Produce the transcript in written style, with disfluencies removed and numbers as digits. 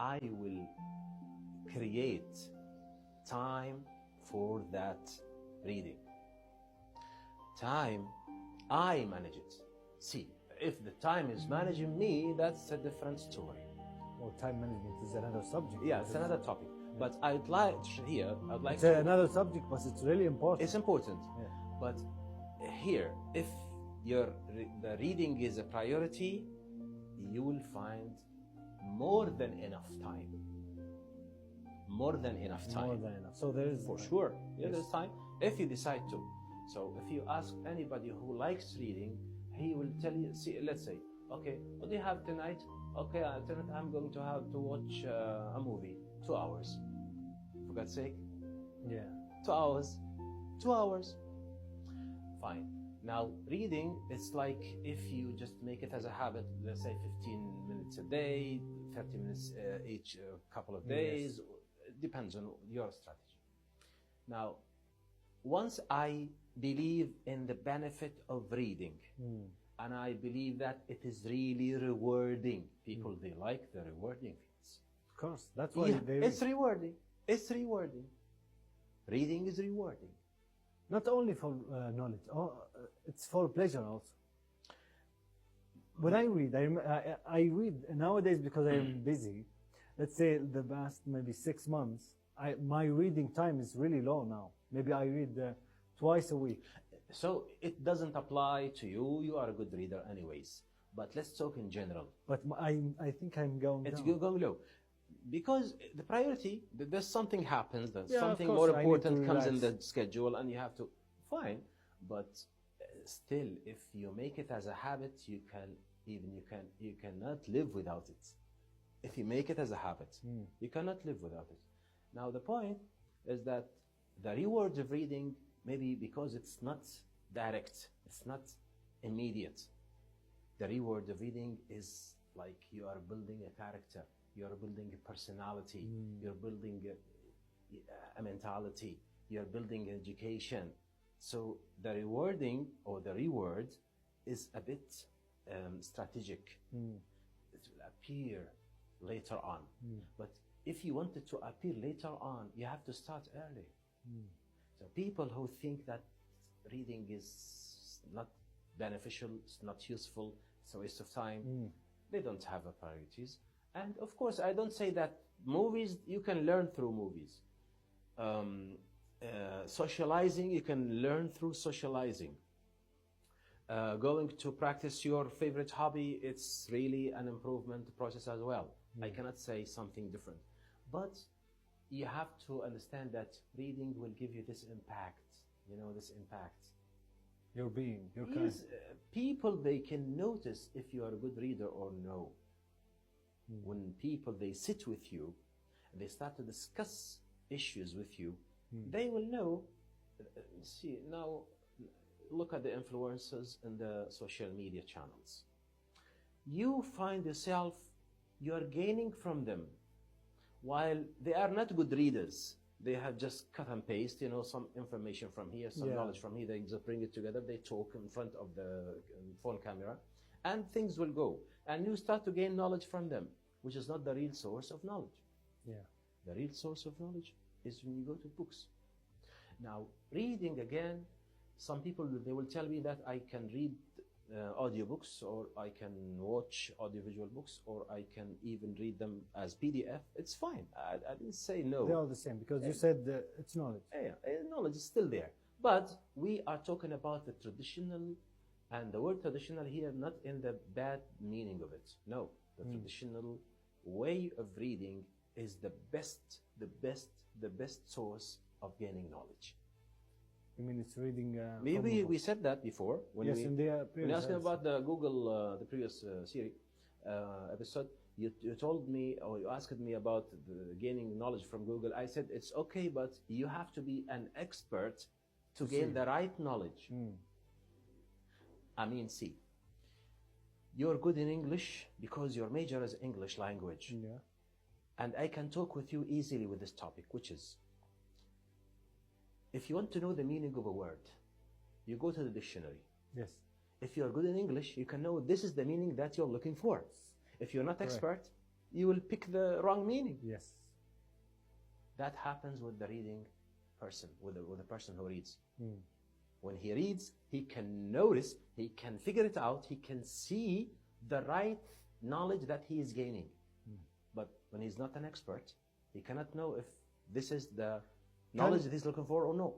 I will create time for that reading. Time, I manage it. See, if the time is managing me, that's a different story. Well, time management is another subject. Yeah, it's another topic. But I'd like it's another subject, but it's really important. It's important. Yeah. But here, if the reading is a priority, you will find more than enough time. More than enough time. More than enough. So there is for sure. Yeah, there's time if you decide to. So if you ask anybody who likes reading, he will tell you. See, let's say, okay, what do you have tonight? Okay, tonight I'm going to have to watch a movie, 2 hours. For God's sake. Yeah. 2 hours. 2 hours. Fine. Now, reading, it's like if you just make it as a habit, let's say 15 minutes a day, 30 minutes each couple of days. Yes. It depends on your strategy. Now, once I believe in the benefit of reading, and I believe that it is really rewarding. People, they like the rewarding things. Of course, that's why it's rewarding. It's rewarding. Reading is rewarding. Not only for knowledge, it's for pleasure also. When I read, I read nowadays because I am busy. Let's say the past maybe 6 months, my reading time is really low now. Maybe I read twice a week. So it doesn't apply to you. You are a good reader anyways. But let's talk in general. But I think I'm going down. It's going low. Because the priority, there's something happens, that something course, more important comes in the schedule and you have to, fine. But still, if you make it as a habit, you cannot live without it. If you make it as a habit, you cannot live without it. Now the point is that the reward of reading, maybe because it's not direct, it's not immediate. The reward of reading is like you are building a character, you are building a personality, you're building a mentality, you're building education. So the rewarding or the reward is a bit strategic. It will appear later on. But if you want it to appear later on, you have to start early. So people who think that reading is not beneficial, it's not useful, it's a waste of time, they don't have a priorities. And of course, I don't say that movies, you can learn through movies. Socializing, you can learn through socializing. Going to practice your favorite hobby, it's really an improvement process as well. I cannot say something different. But you have to understand that reading will give you this impact, this impact. Your being, your kind. People, they can notice if you are a good reader or no. When people, they sit with you, and they start to discuss issues with you, they will know. See, now look at the influencers and the social media channels. You find yourself, you are gaining from them. While they are not good readers, they have just cut and paste, some information from here, some knowledge from here, they just bring it together, they talk in front of the phone camera, and things will go. And you start to gain knowledge from them, which is not the real source of knowledge. Yeah. The real source of knowledge is when you go to books. Now, reading again, some people, they will tell me that I can read audiobooks, or I can watch audiovisual books, or I can even read them as PDF. It's fine. I didn't say no. They are the same, because you said it's knowledge. Yeah, knowledge is still there. But we are talking about the traditional, and the word traditional here, not in the bad meaning of it. No, the traditional way of reading is the best source of gaining knowledge. You mean it's reading? Maybe we said that before. When yes, in the previous. When asking about the Google, the previous series episode, you told me, or you asked me about the gaining knowledge from Google. I said it's okay, but you have to be an expert to gain the right knowledge. See, you're good in English because your major is English language. Yeah. And I can talk with you easily with this topic, which is, if you want to know the meaning of a word, you go to the dictionary. Yes. If you're good in English, you can know this is the meaning that you're looking for. If you're not expert, you will pick the wrong meaning. Yes. That happens with the reading person, with the person who reads. Mm. When he reads, he can notice, he can figure it out, he can see the right knowledge that he is gaining. But when he's not an expert, he cannot know if this is the knowledge that he's looking for or no.